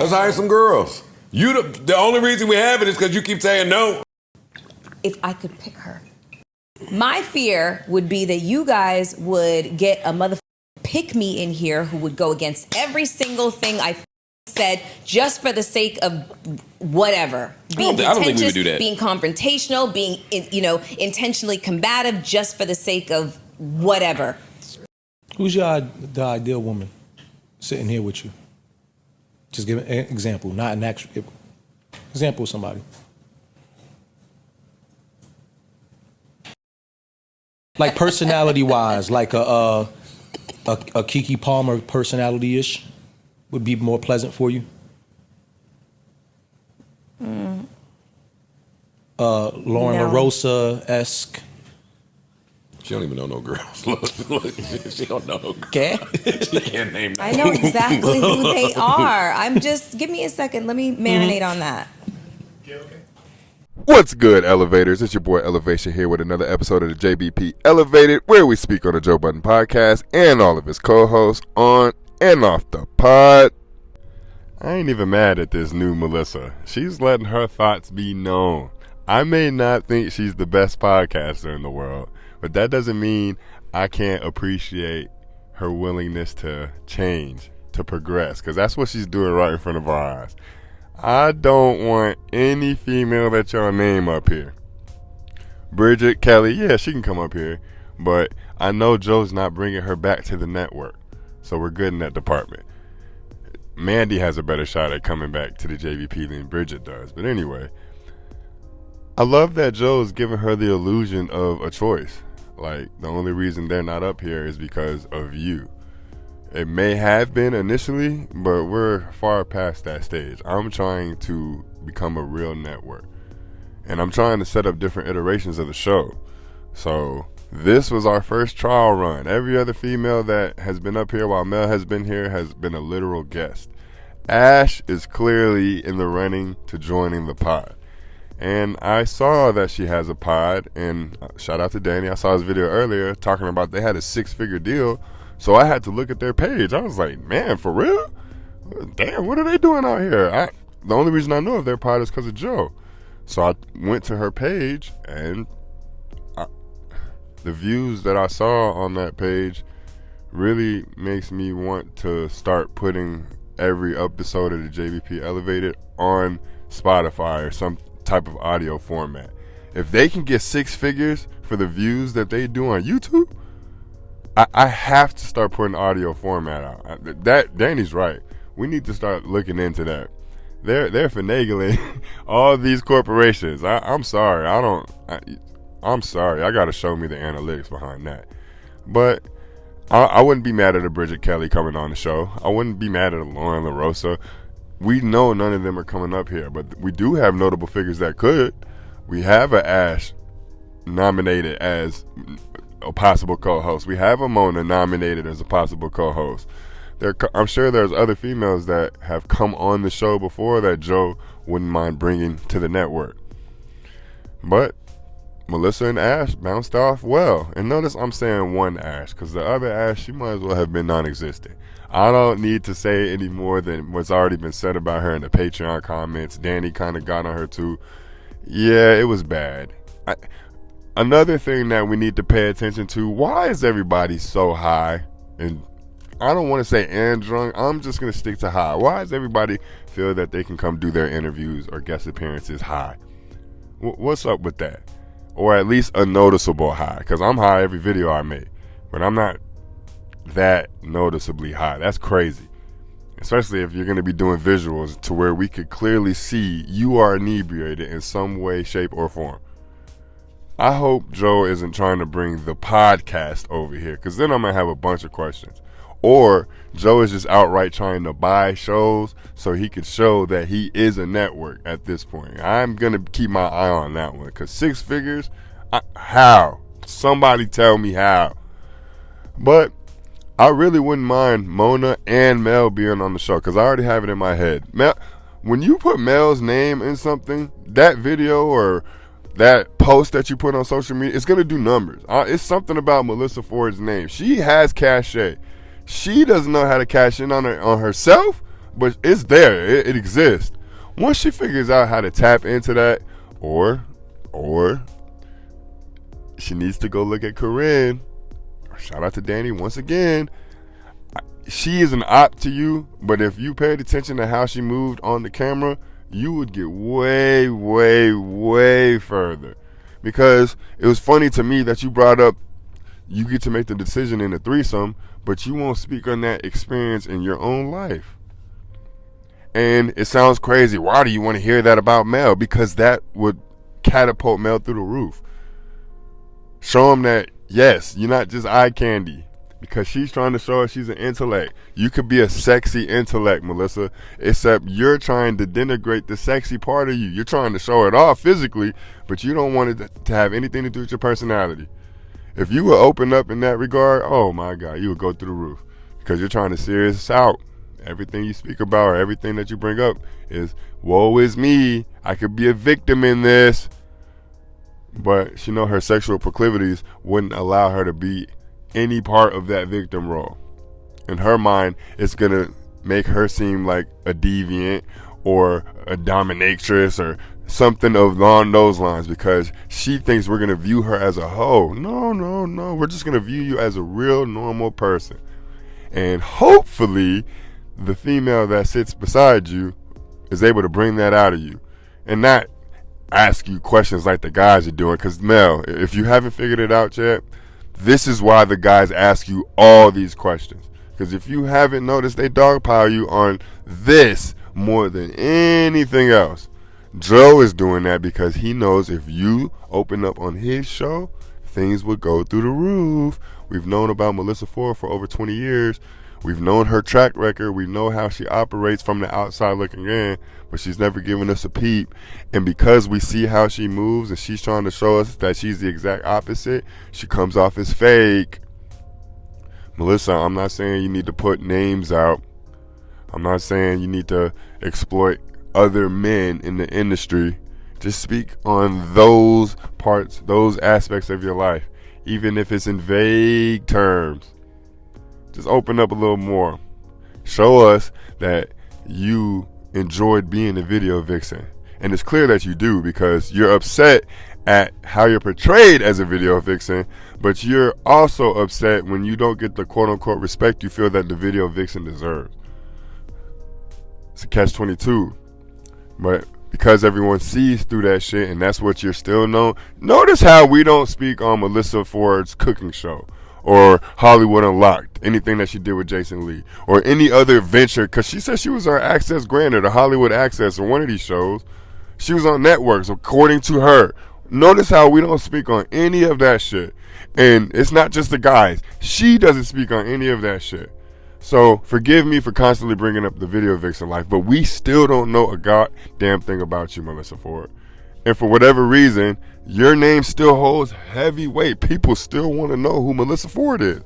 Let's hire some girls. The only reason we have it is because you keep saying no. If I could pick her, my fear would be that you guys would get a motherfucker pick me in here who would go against every single thing I said just for the sake of whatever. Being I don't think we would do that. Being confrontational, being, intentionally combative just for the sake of whatever. Who's the ideal woman sitting here with you? Just give an example, not an actual example of somebody. Like personality-wise, like a Keke Palmer personality-ish would be more pleasant for you? Lauren LaRosa-esque? She don't even know no girls. Look, she don't know no girls. Okay. She can't name them. I know exactly who they are. Give me a second. Let me marinate on that. What's good, Elevators? It's your boy Elevation here with another episode of the JBP Elevated, where we speak on the Joe Budden podcast and all of his co-hosts on and off the pod. I ain't even mad at this new Melyssa. She's letting her thoughts be known. I may not think she's the best podcaster in the world, but that doesn't mean I can't appreciate her willingness to change, to progress, because that's what she's doing right in front of our eyes. I don't want any female that y'all name up here. Bridget, Kelly, yeah, she can come up here, but I know Joe's not bringing her back to the network, so we're good in that department. Mandy has a better shot at coming back to the JVP than Bridget does, but anyway, I love that Joe's giving her the illusion of a choice. Like, the only reason they're not up here is because of you. It may have been initially, but we're far past that stage. I'm trying to become a real network, and I'm trying to set up different iterations of the show. So this was our first trial run. Every other female that has been up here while Mel has been here has been a literal guest. Ash is clearly in the running to joining the pod. And I saw that she has a pod, and shout out to Danny. I saw his video earlier talking about they had a 6-figure deal. So I had to look at their page. I was like, man, for real? Damn, what are they doing out here? The only reason I know of their pod is because of Joe. So I went to her page, and the views that I saw on that page really makes me want to start putting every episode of the JVP Elevated on Spotify or some type of audio format. If they can get 6 figures for the views that they do on YouTube, I have to start putting audio format out. That Danny's right. We need to start looking into that. They're finagling all these corporations. I'm sorry. I'm sorry. I got to show me the analytics behind that. But I wouldn't be mad at a Bridget Kelly coming on the show. I wouldn't be mad at a Lauren LaRosa. We know none of them are coming up here, but we do have notable figures that could. We have a Ash nominated as a possible co-host. We have a Mona nominated as a possible co-host. I'm sure there's other females that have come on the show before that Joe wouldn't mind bringing to the network. But Melyssa and Ash bounced off well. And notice I'm saying one Ash, because the other Ash, she might as well have been non-existent. I don't need to say any more than what's already been said about her in the Patreon comments. Danny kind of got on her too. Yeah, it was bad. Another thing that we need to pay attention to, why is everybody so high? And I don't want to say and drunk. I'm just going to stick to high. Why does everybody feel that they can come do their interviews or guest appearances high? What's up with that? Or at least a noticeable high, because I'm high every video I make, but I'm not that noticeably high. That's crazy, especially if you're going to be doing visuals to where we could clearly see you are inebriated in some way, shape, or form. I hope Joe isn't trying to bring the podcast over here, because then I'm going to have a bunch of questions. Or Joe is just outright trying to buy shows so he could show that he is a network at this point. I'm going to keep my eye on that one, because 6 figures, how? Somebody tell me how. But I really wouldn't mind Mona and Mel being on the show, because I already have it in my head. Mel, when you put Mel's name in something, that video or that post that you put on social media, it's going to do numbers. It's something about Melyssa Ford's name. She has cachet. She doesn't know how to cash in on herself, but it's there. It exists. Once she figures out how to tap into that, or she needs to go look at Corinne. Shout out to Danny once again. She is an op to you, but if you paid attention to how she moved on the camera, you would get way, way, way further. Because it was funny to me that you brought up you get to make the decision in a threesome, but you won't speak on that experience in your own life. And it sounds crazy. Why do you want to hear that about Mel? Because that would catapult Mel through the roof. Show him that, yes, you're not just eye candy. Because she's trying to show us she's an intellect. You could be a sexy intellect, Melyssa, except you're trying to denigrate the sexy part of you. You're trying to show it off physically, but you don't want it to have anything to do with your personality. If you would open up in that regard, oh my God, you would go through the roof. Because you're trying to serious out. Everything you speak about or everything that you bring up is, woe is me. I could be a victim in this. But she know her sexual proclivities wouldn't allow her to be any part of that victim role. In her mind, it's going to make her seem like a deviant or a dominatrix or something along those lines, because she thinks we're going to view her as a hoe. No. We're just going to view you as a real normal person. And hopefully the female that sits beside you is able to bring that out of you and not ask you questions like the guys are doing. Because Mel, if you haven't figured it out yet, this is why the guys ask you all these questions. Because if you haven't noticed, they dogpile you on this more than anything else. Joe is doing that because he knows if you open up on his show, things would go through the roof. We've known about Melyssa Ford for over 20 years. We've known her track record. We know how she operates from the outside looking in, but she's never given us a peep. And because we see how she moves and she's trying to show us that she's the exact opposite, she comes off as fake. Melyssa, I'm not saying you need to put names out. I'm not saying you need to exploit other men in the industry. Just speak on those parts, those aspects of your life, even if it's in vague terms. Just open up a little more. Show us that you enjoyed being a video vixen. And it's clear that you do, because you're upset at how you're portrayed as a video vixen, but you're also upset when you don't get the quote-unquote respect you feel that the video vixen deserves. It's a catch-22. But because everyone sees through that shit and that's what you're still known. Notice how we don't speak on Melyssa Ford's cooking show or Hollywood Unlocked, anything that she did with Jason Lee, or any other venture, because she said she was on Access Granted or Hollywood Access or one of these shows. She was on networks, according to her. Notice how we don't speak on any of that shit. And it's not just the guys. She doesn't speak on any of that shit. So forgive me for constantly bringing up the video vixen life, but we still don't know a goddamn thing about you, Melyssa Ford. And for whatever reason, your name still holds heavy weight. People still want to know who Melyssa Ford is.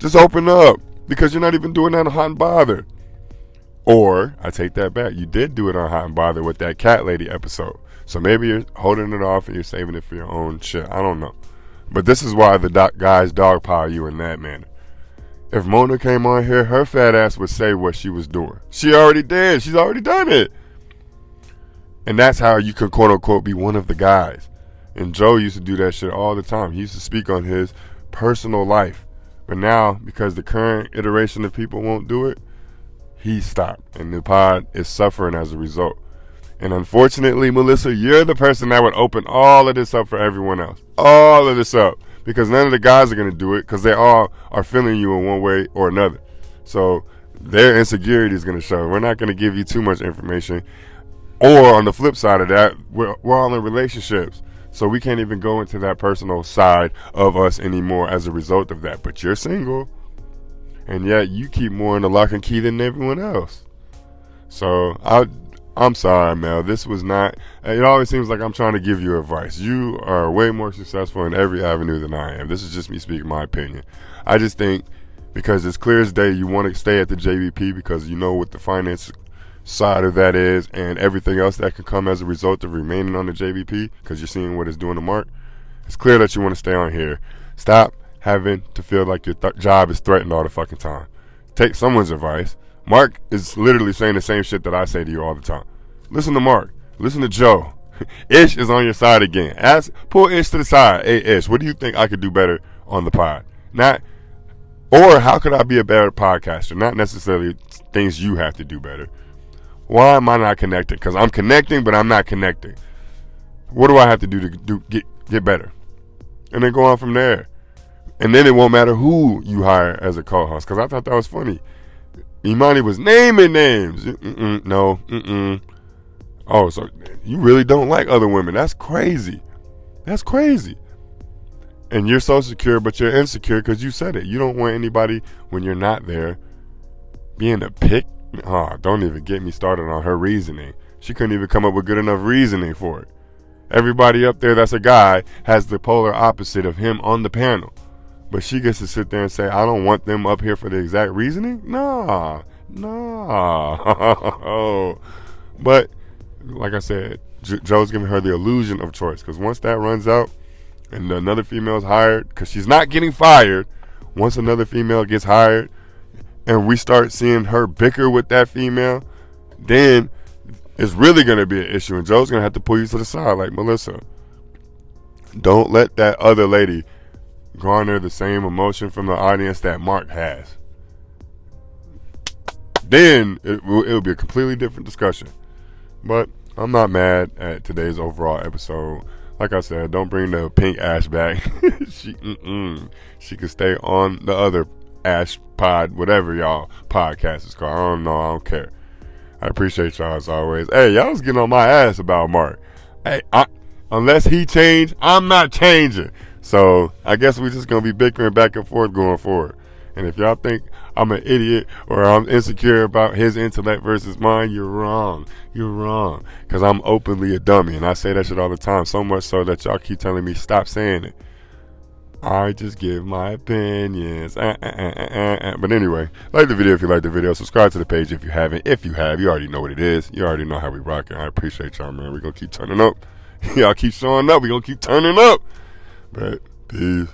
Just open up, because you're not even doing that on Hot and Bothered. Or, I take that back, you did do it on Hot and Bothered with that cat lady episode. So maybe you're holding it off and you're saving it for your own shit. I don't know. But this is why the guys dogpile you in that manner. If Mona came on here, her fat ass would say what she was doing. She already did. She's already done it. And that's how you could quote unquote be one of the guys. And Joe used to do that shit all the time. He used to speak on his personal life. But now, because the current iteration of people won't do it, he stopped. And the pod is suffering as a result. And unfortunately, Melyssa, you're the person that would open all of this up for everyone else. All of this up. Because none of the guys are going to do it, because they all are feeling you in one way or another. So their insecurity is going to show. We're not going to give you too much information. Or on the flip side of that, we're all in relationships. So we can't even go into that personal side of us anymore as a result of that. But you're single. And yet you keep more in the lock and key than everyone else. So I'm sorry, Mel. This was not. It always seems like I'm trying to give you advice. You are way more successful in every avenue than I am. This is just me speaking my opinion. I just think because it's clear as day you want to stay at the JVP because you know what the finance side of that is and everything else that can come as a result of remaining on the JVP because you're seeing what it's doing to Mark. It's clear that you want to stay on here. Stop having to feel like your job is threatened all the fucking time. Take someone's advice. Mark is literally saying the same shit that I say to you all the time. Listen to Mark. Listen to Joe. Ish is on your side again. Pull Ish to the side. Hey, Ish, what do you think I could do better on the pod? Or how could I be a better podcaster? Not necessarily things you have to do better. Why am I not connecting? Because I'm connecting, but I'm not connecting. What do I have to do to get better? And then go on from there. And then it won't matter who you hire as a co-host. Because I thought that was funny. Imani was naming names. No. Oh, so you really don't like other women. That's crazy. That's crazy. And you're so secure, but you're insecure because you said it. You don't want anybody, when you're not there, being a pick. Oh, don't even get me started on her reasoning. She couldn't even come up with good enough reasoning for it. Everybody up there that's a guy has the polar opposite of him on the panel. But she gets to sit there and say, I don't want them up here for the exact reasoning? Nah. But, like I said, Joe's giving her the illusion of choice. Because once that runs out and another female is hired, because she's not getting fired, once another female gets hired and we start seeing her bicker with that female, then it's really going to be an issue. And Joe's going to have to pull you to the side like, Melyssa, don't let that other lady garner the same emotion from the audience that Mark has. Then it'll be a completely different discussion. But I'm not mad at today's overall episode. Like I said, don't bring the pink ash back. She can stay on the other ash pod, whatever y'all podcast is called. I don't know. I don't care. I appreciate y'all as always. Hey, y'all was getting on my ass about Mark. Hey, unless he changed, I'm not changing. So I guess we're just going to be bickering back and forth going forward. And if y'all think I'm an idiot or I'm insecure about his intellect versus mine, you're wrong. You're wrong. Because I'm openly a dummy. And I say that shit all the time. So much so that y'all keep telling me stop saying it. I just give my opinions. But anyway, like the video if you like the video. Subscribe to the page if you haven't. If you have, you already know what it is. You already know how we rock it. I appreciate y'all, man. We're going to keep turning up. Y'all keep showing up. We're going to keep turning up. But peace.